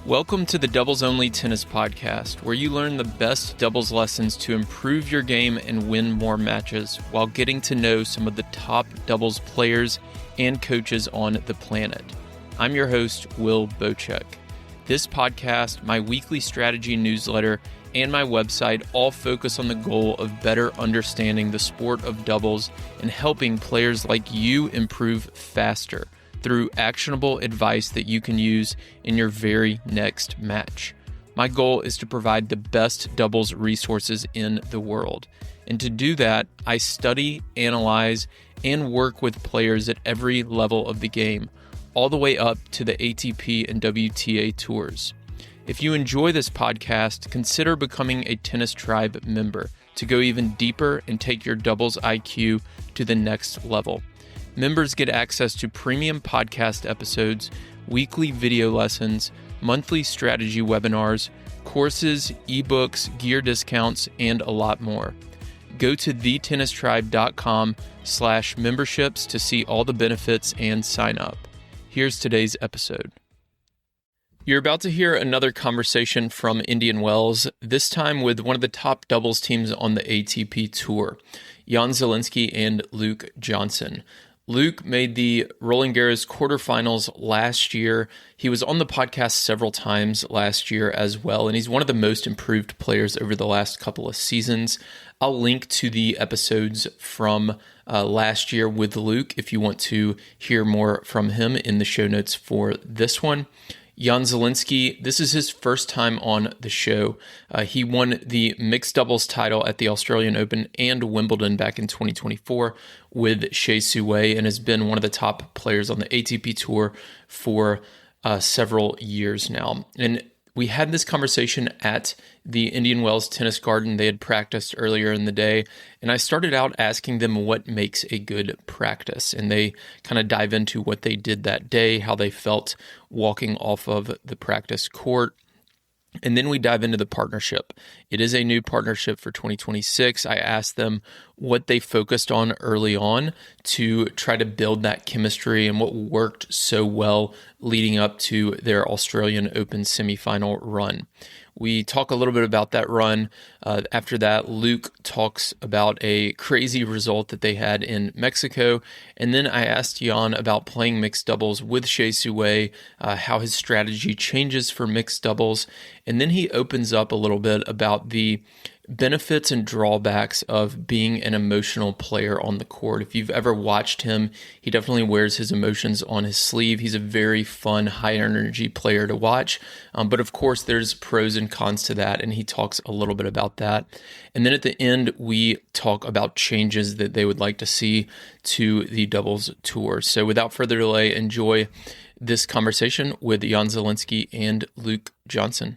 Welcome to the Doubles Only Tennis Podcast, where you learn the best doubles lessons to improve your game and win more matches while getting to know some of the top doubles players and coaches on the planet. I'm your host, Will Bochek. This podcast, my weekly strategy newsletter, and my website all focus on the goal of better understanding the sport of doubles and helping players like you improve faster through actionable advice that you can use in your very next match. My goal is to provide the best doubles resources in the world. And to do that, I study, analyze, and work with players at every level of the game, all the way up to the ATP and WTA tours. If you enjoy this podcast, consider becoming a Tennis Tribe member to go even deeper and take your doubles IQ to the next level. Members get access to premium podcast episodes, weekly video lessons, monthly strategy webinars, courses, ebooks, gear discounts, and a lot more. Go to thetennistribe.com/memberships to see all the benefits and sign up. Here's today's episode. You're about to hear another conversation from Indian Wells, this time with one of the top doubles teams on the ATP Tour, Zielinski and Luke Johnson. Luke made the Roland Garros quarterfinals last year. He was on the podcast several times last year as well, and he's one of the most improved players over the last couple of seasons. I'll link to the episodes from last year with Luke if you want to hear more from him in the show notes for this one. Zielinski, this is his first time on the show. He won the mixed doubles title at the Australian Open and Wimbledon back in 2024 with Hsieh Su-wei and has been one of the top players on the ATP Tour for several years now. And we had this conversation at the Indian Wells Tennis Garden. They had practiced earlier in the day, and I started out asking them what makes a good practice, and they kind of dive into what they did that day, how they felt walking off of the practice court. And then we dive into the partnership. It is a new partnership for 2026. I asked them what they focused on early on to try to build that chemistry and what worked so well leading up to their Australian Open semifinal run. We talk a little bit about that run. After that, Luke talks about a crazy result that they had in Mexico. And then I asked Jan about playing mixed doubles with Hsieh Su-wei, how his strategy changes for mixed doubles. And then he opens up a little bit about the benefits and drawbacks of being an emotional player on the court. If you've ever watched him, he definitely wears his emotions on his sleeve. He's a very fun, high-energy player to watch. But of course, there's pros and cons to that, and he talks a little bit about that. And then at the end, we talk about changes that they would like to see to the doubles tour. So without further delay, enjoy this conversation with Zielinski and Luke Johnson.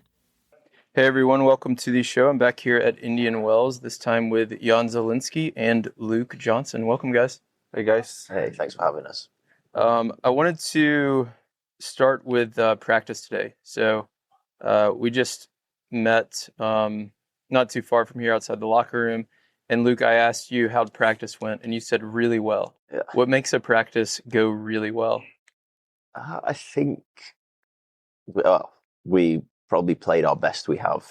Hey everyone, welcome to the show. I'm back here at Indian Wells, this time with Zielinski and Luke Johnson. Welcome, guys. Hey, guys. Hey, thanks for having us. I wanted to start with practice today. So we just met not too far from here outside the locker room. And Luke, I asked you how the practice went, and you said really well. Yeah. What makes a practice go really well? I think we probably played our best we have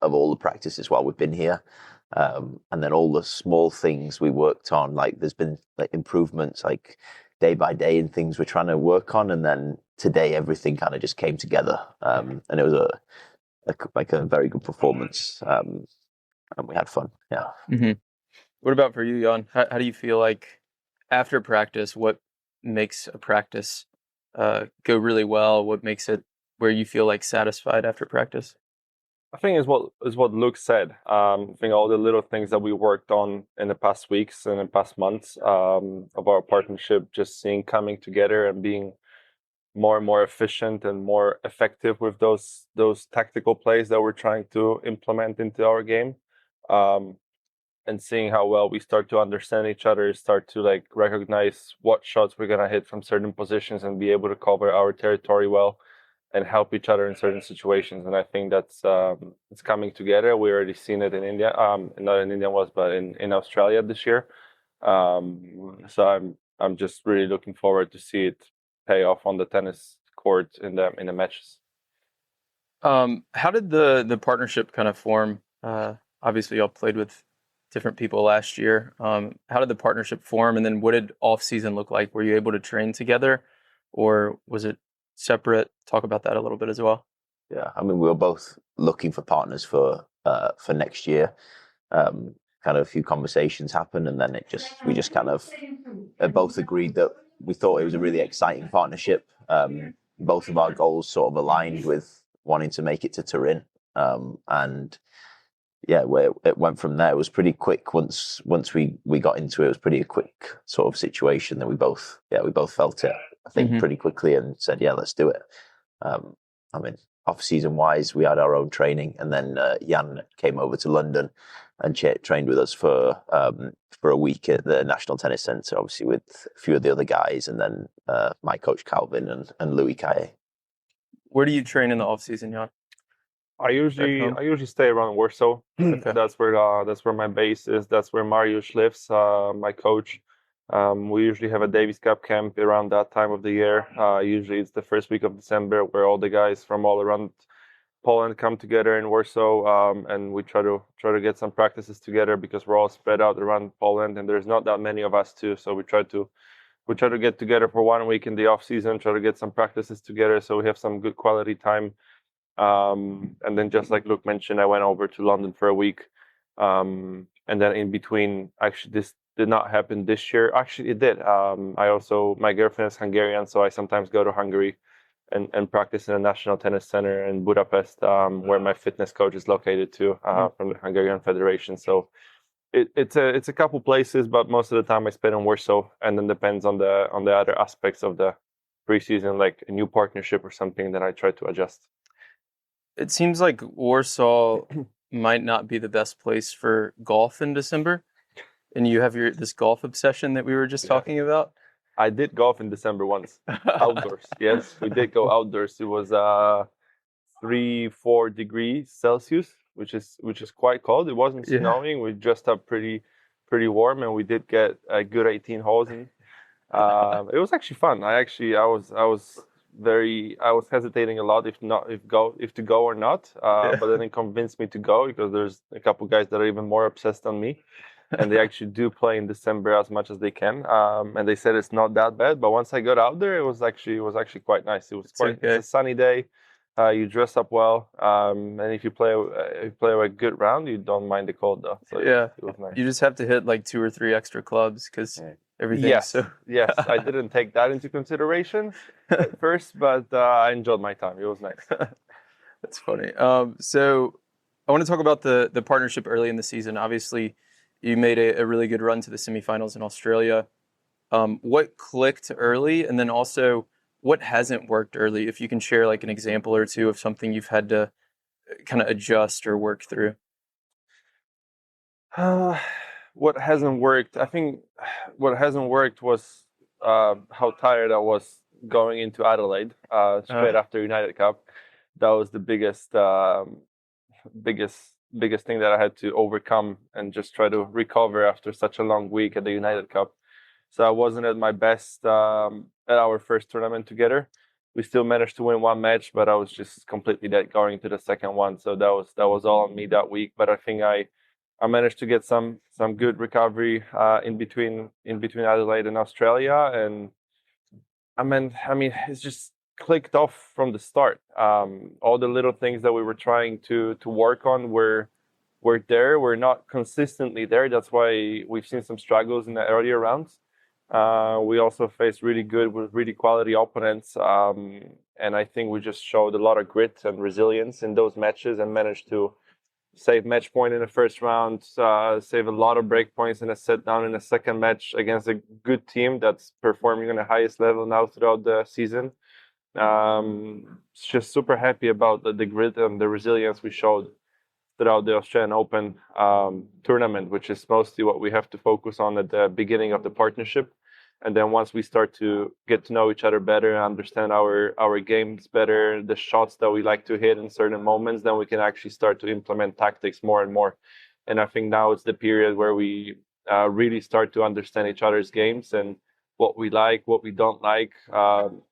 of all the practices while we've been here. And then all the small things we worked on, like there's been like improvements like day by day and things we're trying to work on. And then today, everything kind of just came together. And it was a very good performance. And we had fun. Yeah. Mm-hmm. What about for you, Jan? How do you feel like after practice, what makes a practice go really well? What makes it where you feel like satisfied after practice? I think is what Luke said. I think all the little things that we worked on in the past weeks and the past months of our partnership, just seeing coming together and being more and more efficient and more effective with those tactical plays that we're trying to implement into our game. And seeing how well we start to understand each other, start to like recognize what shots we're gonna hit from certain positions and be able to cover our territory well and help each other in certain situations. And I think that's it's coming together. We already seen it in India, not in India but in Australia this year. So I'm just really looking forward to see it pay off on the tennis court in the matches. How did the partnership kind of form? Obviously, y'all played with different people last year. How did the partnership form, and then what did off season look like? Were you able to train together, or was it separate? Talk about that a little bit as well. Yeah, I mean, we were both looking for partners for next year. Kind of a few conversations happened, and then we just kind of both agreed that we thought it was a really exciting partnership. Both of our goals sort of aligned with wanting to make it to Turin, and yeah, where it went from there, it was pretty quick. Once we got into it, it was pretty a quick sort of situation that we both felt it, I think, pretty quickly and said, yeah, let's do it. I mean, off-season wise, we had our own training, and then Jan came over to London and trained with us for a week at the National Tennis Centre, obviously with a few of the other guys, and then my coach Calvin and Louis Hsieh. Where do you train in the off-season, Jan? I usually stay around Warsaw. Okay. That's where my base is. That's where Mariusz lives, my coach. We usually have a Davis Cup camp around that time of the year. Usually it's the first week of December, where all the guys from all around Poland come together in Warsaw, and we try to get some practices together because we're all spread out around Poland, and there's not that many of us too. So we try to get together for 1 week in the off season, try to get some practices together, so we have some good quality time. And then, just like Luke mentioned, I went over to London for a week, and then in between, actually, this did not happen this year. Actually, it did. My girlfriend is Hungarian, so I sometimes go to Hungary and practice in a national tennis center in Budapest, where my fitness coach is located too, from the Hungarian Federation. So it's a couple places, but most of the time I spend in Warsaw, and then depends on the other aspects of the preseason, like a new partnership or something, that I try to adjust. It seems like Warsaw might not be the best place for golf in December, and you have this golf obsession that we were just talking about. I did golf in December once, outdoors. Yes, we did go outdoors. It was 3-4 degrees Celsius, which is quite cold. It wasn't snowing. We dressed up pretty warm, and we did get a good 18 holes in. It was actually fun. I was hesitating a lot if to go or not, but then it convinced me to go, because there's a couple guys that are even more obsessed than me, and they actually do play in December as much as they can, and they said it's not that bad. But once I got out there, it was actually quite nice. It's a sunny day. You dress up well, and if you play a good round, you don't mind the cold though. So it was nice. You just have to hit like 2 or 3 extra clubs because everything. Yes, I didn't take that into consideration at first, but I enjoyed my time. It was nice. That's funny. So I want to talk about the partnership early in the season. Obviously, you made a really good run to the semifinals in Australia. What clicked early, and then also what hasn't worked early? If you can share like an example or two of something you've had to kind of adjust or work through. What hasn't worked? I think what hasn't worked was how tired I was going into Adelaide straight after United Cup. That was the biggest thing that I had to overcome and just try to recover after such a long week at the United Cup. So I wasn't at my best at our first tournament together. We still managed to win one match, but I was just completely dead going into the second one. So that was all on me that week. But I think I managed to get some good recovery in between Adelaide and Australia, and I mean it's just clicked off from the start. All the little things that we were trying to work on were there. We're not consistently there. That's why we've seen some struggles in the earlier rounds. We also faced really quality opponents, and I think we just showed a lot of grit and resilience in those matches and managed to save match point in the first round, save a lot of break points in a set down in the second match against a good team that's performing on the highest level now throughout the season. Just super happy about the grit and the resilience we showed throughout the Australian Open tournament, which is mostly what we have to focus on at the beginning of the partnership. And then once we start to get to know each other better, understand our games better, the shots that we like to hit in certain moments, then we can actually start to implement tactics more and more. And I think now it's the period where we really start to understand each other's games and what we like, what we don't like,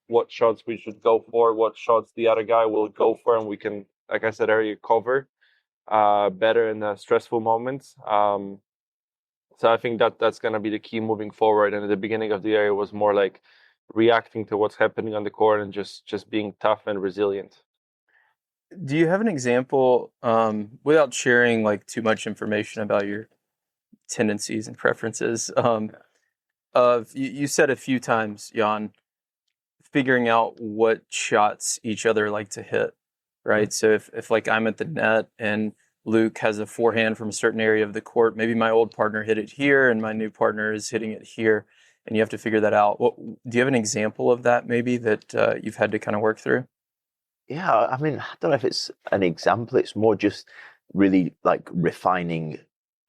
what shots we should go for, what shots the other guy will go for, and we can like I said earlier, cover better in the stressful moments. So I think that's going to be the key moving forward. And at the beginning of the year, it was more like reacting to what's happening on the court and just being tough and resilient. Do you have an example, without sharing like too much information about your tendencies and preferences, of you said a few times, Jan, figuring out what shots each other like to hit, right? So if like I'm at the net and Luke has a forehand from a certain area of the court, maybe my old partner hit it here and my new partner is hitting it here, and you have to figure that out. Do you have an example of that maybe that you've had to kind of work through? Yeah, I mean, I don't know if it's an example. It's more just really like refining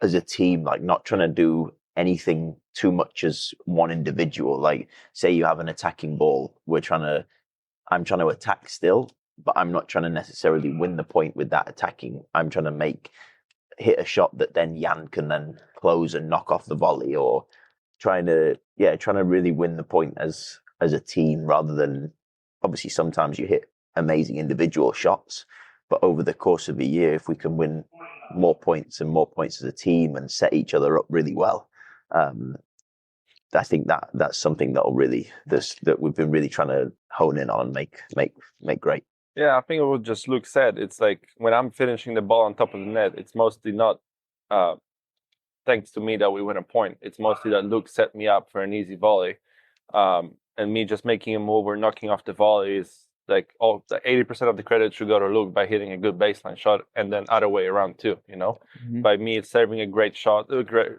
as a team, like not trying to do anything too much as one individual. Like, say you have an attacking ball, I'm trying to attack still, but I'm not trying to necessarily win the point with that attacking. I'm trying to hit a shot that then Jan can then close and knock off the volley, or trying to really win the point as a team, rather than, obviously sometimes you hit amazing individual shots, but over the course of a year, if we can win more points as a team and set each other up really well, I think that's something that we've been really trying to hone in on and make great. Yeah, I think it was just Luke said. It's like when I'm finishing the ball on top of the net, it's mostly not thanks to me that we win a point. It's mostly that Luke set me up for an easy volley, and me just making a move or knocking off the volley is like 80% of the credit should go to Luke by hitting a good baseline shot, and then other way around too. Mm-hmm. By me, it's serving a great shot,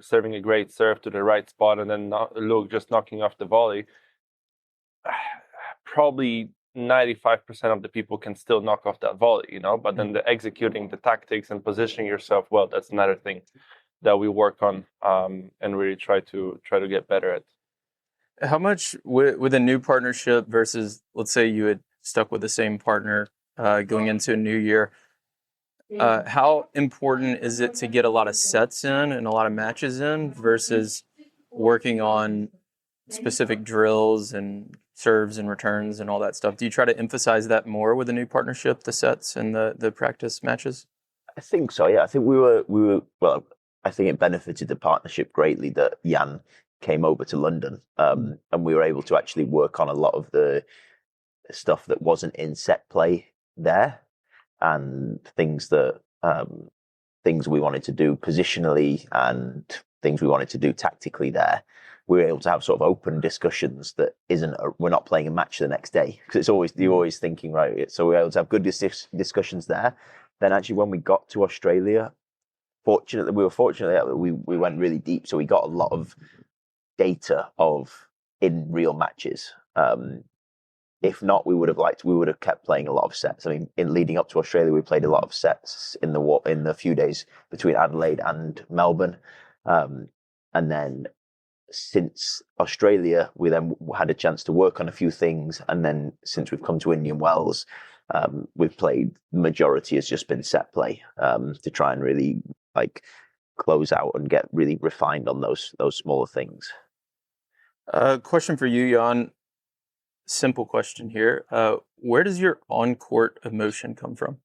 serving a great serve to the right spot, and then Luke just knocking off the volley. Probably 95% of the people can still knock off that volley, but then the executing the tactics and positioning yourself well, that's another thing that we work on and really try to get better at. How much with a new partnership versus, let's say you had stuck with the same partner going into a new year, how important is it to get a lot of sets in and a lot of matches in versus working on specific drills and serves and returns and all that stuff? Do you try to emphasize that more with a new partnership, the sets and the practice matches? I think so, yeah. I think we were well, I think it benefited the partnership greatly that Jan came over to London, and we were able to actually work on a lot of the stuff that wasn't in set play there, and things we wanted to do positionally and things we wanted to do tactically there. We were able to have sort of open discussions that we're not playing a match the next day, because it's always you're always thinking, right? So we were able to have good discussions there. Then actually when we got to Australia, we were fortunate that we went really deep, so we got a lot of data in real matches. If not, we would have kept playing a lot of sets. I mean, in leading up to Australia, we played a lot of sets in the few days between Adelaide and Melbourne, and then since Australia, we then had a chance to work on a few things, and then since we've come to Indian Wells, we've played. The majority has just been set play to try and really close out and get really refined on those smaller things. Question for you, Jan. Simple question here. Where does your on-court emotion come from?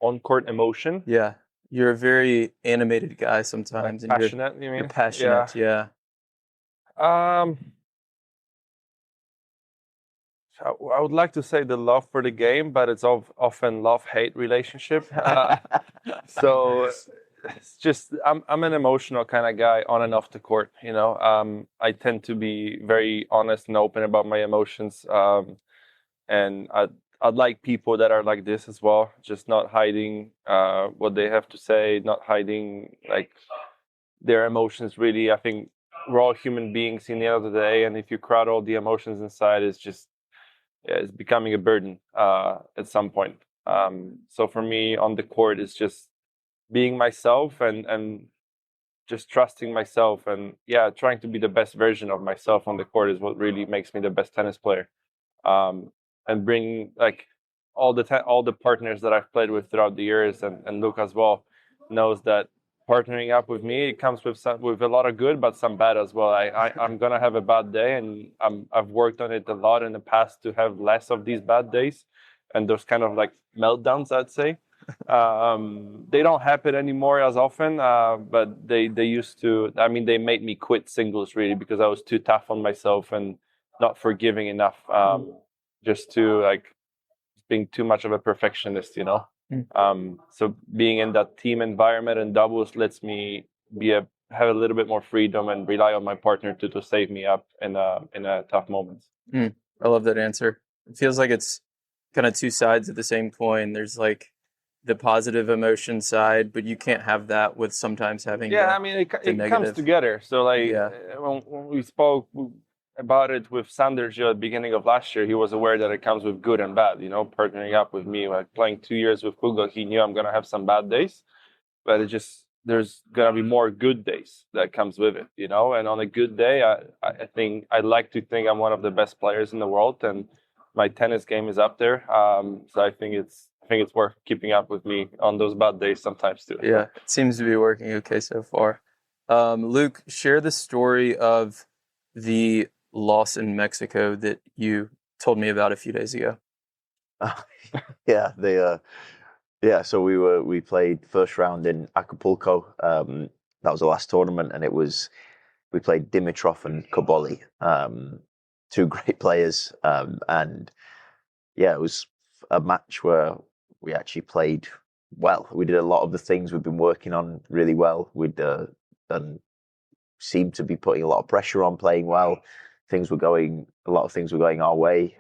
On-court emotion? Yeah. You're a very animated guy sometimes. Passionate, you mean? You're passionate, yeah. I would like to say the love for the game, but it's often love-hate relationship. So it's just I'm an emotional kind of guy on and off the court. I tend to be very honest and open about my emotions, and I'd like people that are like this as well, just not hiding what they have to say, not hiding their emotions. Really, I think we're all human beings in the end of the day, and if you crowd all the emotions inside, it's becoming a burden at some point. So for me, on the court, it's just being myself and just trusting myself, and trying to be the best version of myself on the court is what really makes me the best tennis player. And bring all the partners that I've played with throughout the years, and Luke as well knows that partnering up with me, it comes with a lot of good, but some bad as well. I'm gonna have a bad day, and I've worked on it a lot in the past to have less of these bad days, and those kind of like meltdowns, I'd say. They don't happen anymore as often, but they used to. I mean, they made me quit singles really because I was too tough on myself and not forgiving enough. Just to like being too much of a perfectionist, you know. So being in that team environment and doubles lets me have a little bit more freedom and rely on my partner to save me up in a tough moments. I love that answer. It feels like it's kind of two sides of the same coin. There's like the positive emotion side, but you can't have that with sometimes having I mean it comes together. So like when we spoke about it with Sanders at the beginning of last year, he was aware that it comes with good and bad, you know, partnering up with me, like playing 2 years with Hugo, he knew I'm going to have some bad days, but there's going to be more good days that comes with it, you know, and on a good day, I think I like to think I'm one of the best players in the world and my tennis game is up there. So I think it's worth keeping up with me on those bad days sometimes too. Yeah, it seems to be working okay so far. Luke, share the story of the loss in Mexico that you told me about a few days ago. So we played first round in Acapulco. That was the last tournament, and we played Dimitrov and Koboli, two great players, and it was a match where we actually played well. We did a lot of the things we've been working on really well. We'd and seemed to be putting a lot of pressure on, playing well. A lot of things were going our way.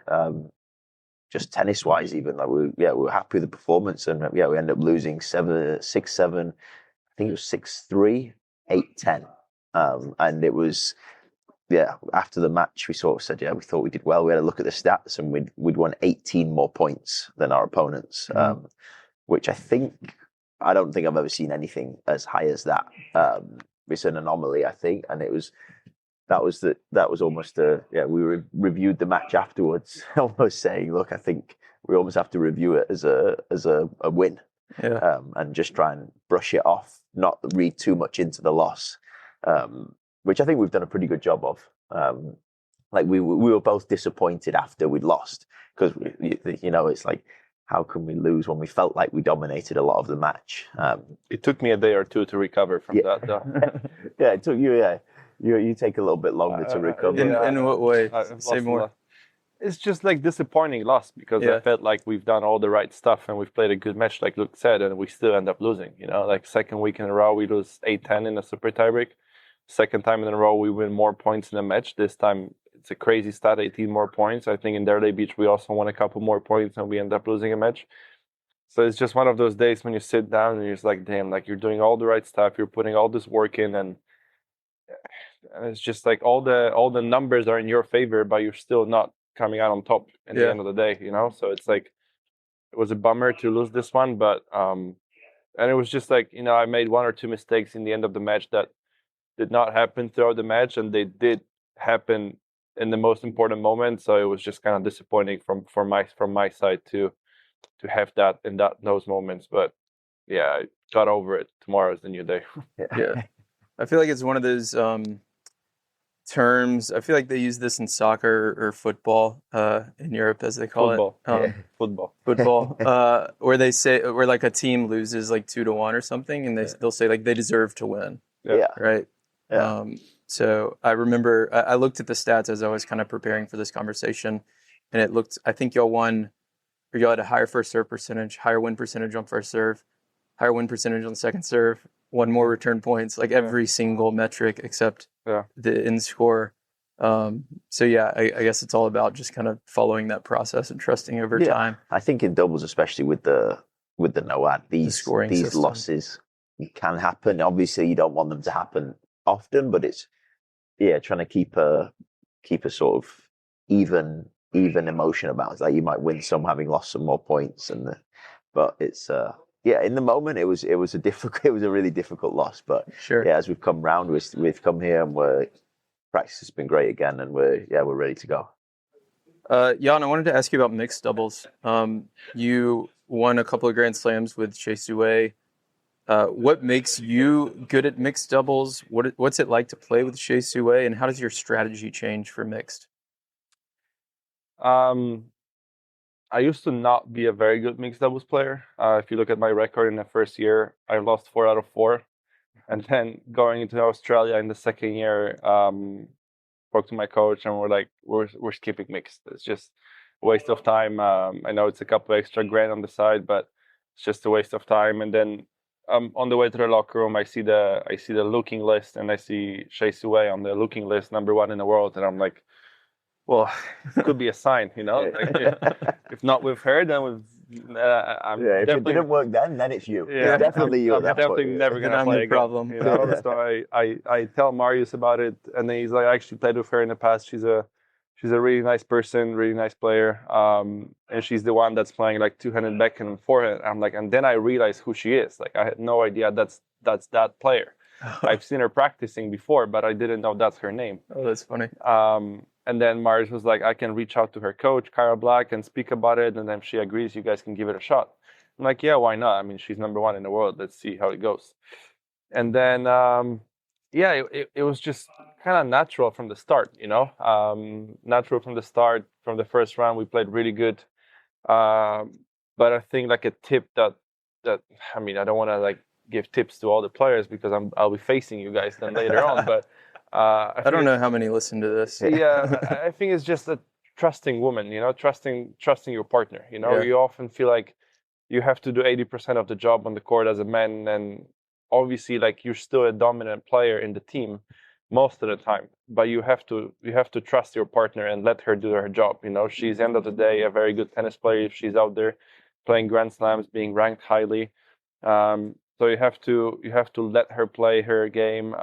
Just tennis wise, even like we were happy with the performance, and we ended up losing 6-7. I think it was 6-3, 8-10, and it was after the match we sort of said we thought we did well. We had a look at the stats, and we'd won 18 more points than our opponents, which I don't think I've ever seen anything as high as that. It's an anomaly, I think, and that was almost we reviewed the match afterwards, almost saying, look, I think we almost have to review it as a win, and just try and brush it off, not read too much into the loss, which I think we've done a pretty good job of. Like we were both disappointed after we'd lost because it's like, how can we lose when we felt like we dominated a lot of the match? It took me a day or two to recover from that, though. It took you. You take a little bit longer to recover. In what way? Say more. It's just like disappointing loss because I felt like we've done all the right stuff and we've played a good match, like Luke said, and we still end up losing. You know, like second week in a row we lose 8-10 in a super tiebreak. Second time in a row we win more points in a match. This time it's a crazy stat, 18 more points. I think in Derley Beach we also won a couple more points and we end up losing a match. So it's just one of those days when you sit down and you're just like, damn, like you're doing all the right stuff, you're putting all this work in, and it's just like all the numbers are in your favor, but you're still not coming out on top at the end of the day, you know? So it's like, it was a bummer to lose this one, but and it was just like, I made one or two mistakes in the end of the match that did not happen throughout the match, and they did happen in the most important moment. So it was just kind of disappointing from my side to have that in those moments. But I got over it. Tomorrow is the new day. I feel like it's one of those terms. I feel like they use this in soccer or football in Europe, as they call it. Football. Where they say, where like a team loses like 2-1 or something, and they'll say like they deserve to win. Right. Yeah. So I remember I looked at the stats as I was kind of preparing for this conversation, and it looked. I think y'all had a higher first serve percentage, higher win percentage on first serve, higher win percentage on second serve, won more return points, like every single metric except the end score. I guess it's all about just kind of following that process and trusting over time. I think in doubles, especially with the NOAD, these losses can happen. Obviously, you don't want them to happen often, but it's trying to keep a sort of even emotion about it. It's like you might win some having lost some more points, but it's in the moment it was a really difficult loss. But as we've come round, we've come here and practice has been great again, and we're ready to go. Jan, I wanted to ask you about mixed doubles. You won a couple of Grand Slams with Hsieh Su-wei. What makes you good at mixed doubles? What's it like to play with Hsieh Su-wei, and how does your strategy change for mixed? I I used to not be a very good mixed doubles player. If you look at my record in the first year, I lost 4 out of 4. And then going into Australia in the second year, spoke to my coach and we're like, we're skipping mixed. It's just a waste of time. I know it's a couple extra grand on the side, but it's just a waste of time. And then on the way to the locker room, I see the looking list and I see Hsieh Su-wei on the looking list, #1 in the world, and I'm like, well, it could be a sign, Like if not with her, then with I'm if it didn't work then it's you. Yeah, it's definitely you. I'm definitely never gonna play again. Problem. So I tell Marius about it, and then he's like, I actually played with her in the past. She's a really nice person, really nice player, and she's the one that's playing like two-handed backhand and forehand. I'm like, and then I realized who she is. Like I had no idea that's that player. I've seen her practicing before, but I didn't know that's her name. Oh, that's funny. And then Marius was like, I can reach out to her coach, Kyra Black, and speak about it. And then if she agrees, you guys can give it a shot. I'm like, yeah, why not? I mean, she's #1 in the world. Let's see how it goes. And then, it was just kind of natural from the start, natural from the start. From the first round, we played really good. But I think like a tip that I mean, I don't want to like give tips to all the players because I'll be facing you guys then later on, but. I don't know how many listen to this. Yeah, I think it's just a trusting woman, trusting your partner. You often feel like you have to do 80% of the job on the court as a man, and obviously, like you're still a dominant player in the team most of the time. But you have to trust your partner and let her do her job. She's end of the day a very good tennis player if she's out there playing Grand Slams, being ranked highly. So you have to let her play her game,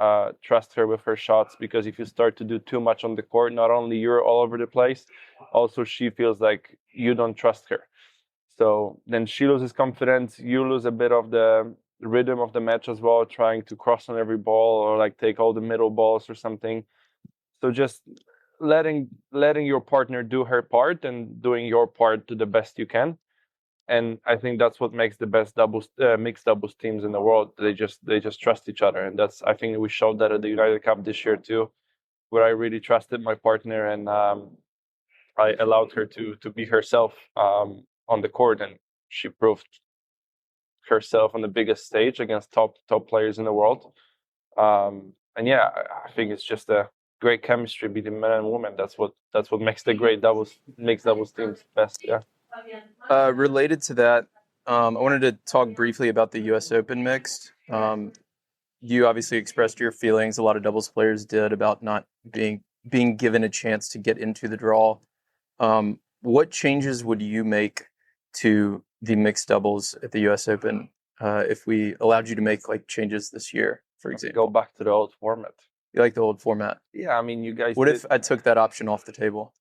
trust her with her shots, because if you start to do too much on the court, not only you're all over the place, also she feels like you don't trust her. So then she loses confidence, you lose a bit of the rhythm of the match as well, trying to cross on every ball or like take all the middle balls or something. So just letting your partner do her part and doing your part to the best you can. And I think that's what makes the best mixed doubles teams in the world. They just trust each other, and I think we showed that at the United Cup this year too, where I really trusted my partner and I allowed her to be herself on the court, and she proved herself on the biggest stage against top players in the world. And yeah, I think it's just a great chemistry between men and women. That's what makes the great mixed doubles teams best. Yeah. Related to that, I wanted to talk briefly about the U.S. Open mixed. You obviously expressed your feelings. A lot of doubles players did about not being given a chance to get into the draw. What changes would you make to the mixed doubles at the U.S. Open if we allowed you to make like changes this year, for example? Go back to the old format. You like the old format? Yeah, I mean, you guys. What if I took that option off the table?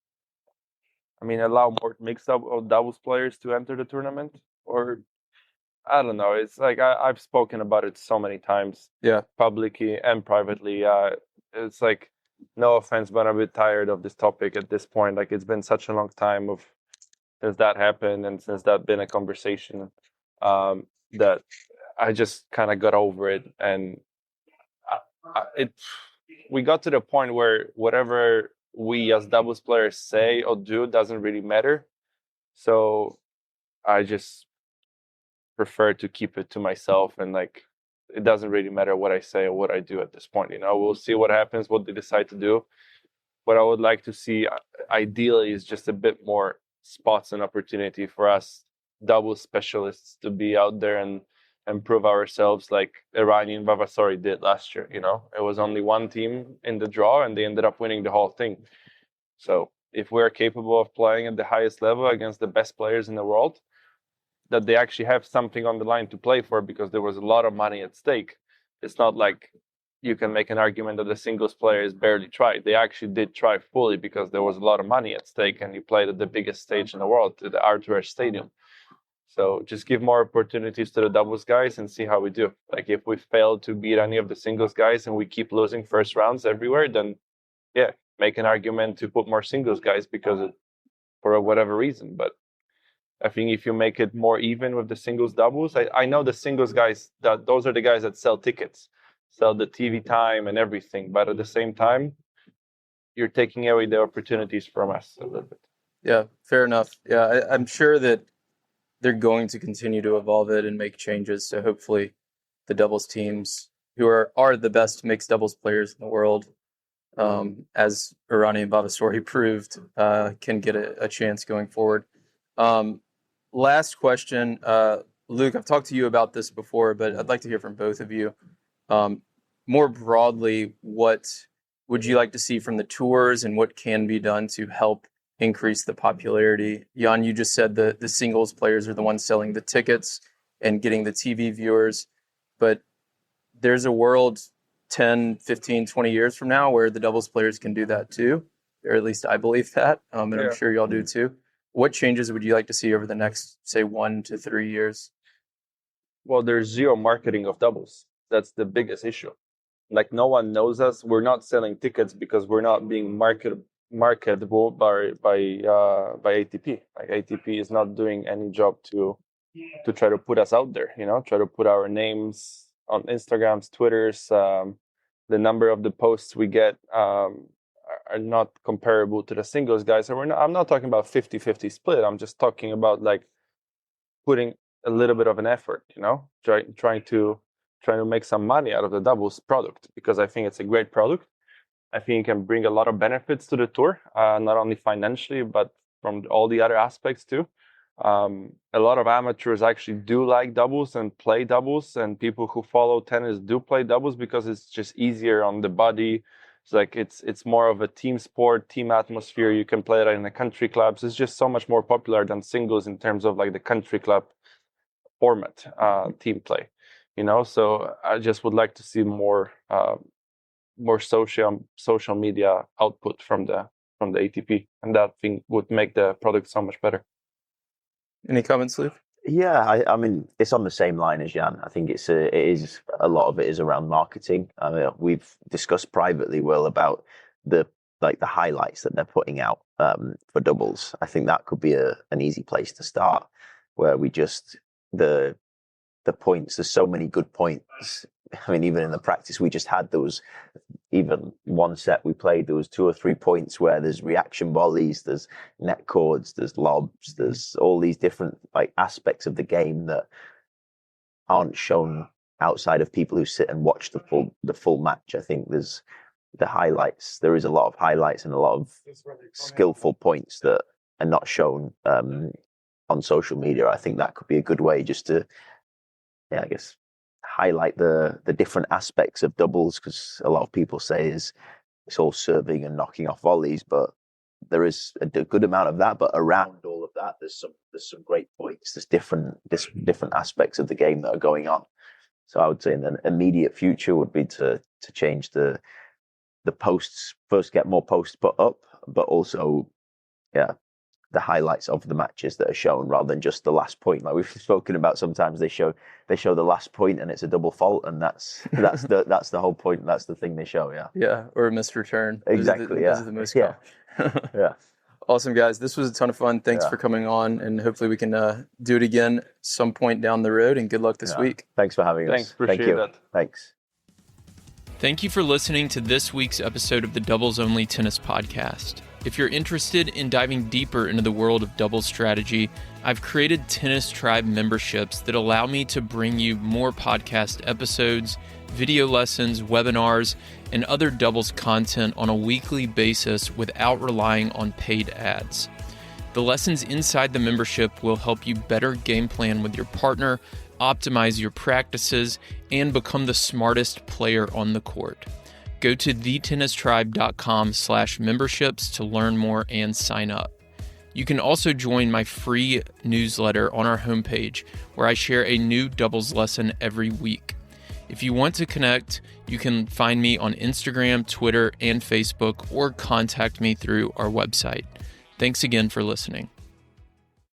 I mean, allow more mixed doubles players to enter the tournament, or I don't know. It's like I've spoken about it so many times, publicly and privately. It's like, no offense, but I'm a bit tired of this topic at this point. Like it's been such a long time since that happened and since that been a conversation that I just kind of got over it, and we got to the point where whatever we as doubles players say or do doesn't really matter. So I just prefer to keep it to myself, and like it doesn't really matter what I say or what I do at this point. We'll see what happens, what they decide to do. What I would like to see ideally is just a bit more spots and opportunity for us double specialists to be out there and prove ourselves like Irani and Vavasori did last year. It was only one team in the draw and they ended up winning the whole thing. So if we're capable of playing at the highest level against the best players in the world, that they actually have something on the line to play for, because there was a lot of money at stake. It's not like you can make an argument that the singles players barely tried. They actually did try fully because there was a lot of money at stake and you played at the biggest stage in the world, to the Arthur Ashe Stadium. So just give more opportunities to the doubles guys and see how we do. Like if we fail to beat any of the singles guys and we keep losing first rounds everywhere, then yeah, make an argument to put more singles guys for whatever reason. But I think if you make it more even with the singles doubles, I know the singles guys, those are the guys that sell tickets, sell the TV time and everything. But at the same time, you're taking away the opportunities from us a little bit. Yeah, fair enough. Yeah, I'm sure that they're going to continue to evolve it and make changes. So hopefully the doubles teams who are the best mixed doubles players in the world, as Irani and Vavasori proved, can get a chance going forward. Last question. Luke, I've talked to you about this before, but I'd like to hear from both of you. More broadly, what would you like to see from the tours and what can be done to help increase the popularity? Jan, you just said the singles players are the ones selling the tickets and getting the TV viewers, but there's a world 10, 15, 20 years from now where the doubles players can do that too, or at least I believe that, and I'm sure y'all do too. What changes would you like to see over the next, say, 1 to 3 years? Well, there's zero marketing of doubles. That's the biggest issue. Like, no one knows us. We're not selling tickets because we're not being marketable by ATP. Like, ATP is not doing any job to try to put us out there. Try to put our names on Instagrams, Twitters. The number of the posts we get are not comparable to the singles guys. So I'm not talking about 50-50 split. I'm just talking about like putting a little bit of an effort. Trying to make some money out of the doubles product, because I think it's a great product. I think it can bring a lot of benefits to the tour, not only financially, but from all the other aspects too. A lot of amateurs actually do like doubles and play doubles, and people who follow tennis do play doubles because it's just easier on the body. It's like it's more of a team sport, team atmosphere. You can play it in the country clubs. It's just so much more popular than singles in terms of like the country club format, team play. So I just would like to see more social media output from the ATP, and that thing would make the product so much better. Any comments, Luke? Yeah, I mean, it's on the same line as Jan. I think it is a lot of it is around marketing. I mean, we've discussed privately, Will, about the highlights that they're putting out for doubles. I think that could be an easy place to start, where we just the points. There's so many good points. I mean, even in the practice we just had, there was even one set we played, there was 2 or 3 points where there's reaction volleys, there's net cords, there's lobs, there's all these different like aspects of the game that aren't shown outside of people who sit and watch the full match. I think there's the highlights. There is a lot of highlights and a lot of skillful points that are not shown on social media. I think that could be a good way just to, I guess, highlight the different aspects of doubles, because a lot of people say it's all serving and knocking off volleys, but there is a good amount of that. But around all of that, there's some great points. There's different aspects of the game that are going on. So I would say in the immediate future would be to change the posts first, get more posts put up, but also the highlights of the matches that are shown rather than just the last point. Like we've spoken about, sometimes they show the last point and it's a double fault, and that's the whole point. That's the thing they show. Yeah, or a missed return. Exactly. Those are the most common. Yeah. Awesome, guys. This was a ton of fun. Thanks for coming on, and hopefully we can do it again some point down the road, and good luck this week. Thanks for having us. Thanks. Appreciate that. Thanks. Thank you for listening to this week's episode of the Doubles Only Tennis Podcast. If you're interested in diving deeper into the world of doubles strategy, I've created Tennis Tribe memberships that allow me to bring you more podcast episodes, video lessons, webinars, and other doubles content on a weekly basis without relying on paid ads. The lessons inside the membership will help you better game plan with your partner, optimize your practices, and become the smartest player on the court. Go to thetennistribe.com/memberships to learn more and sign up. You can also join my free newsletter on our homepage, where I share a new doubles lesson every week. If you want to connect, you can find me on Instagram, Twitter, and Facebook, or contact me through our website. Thanks again for listening.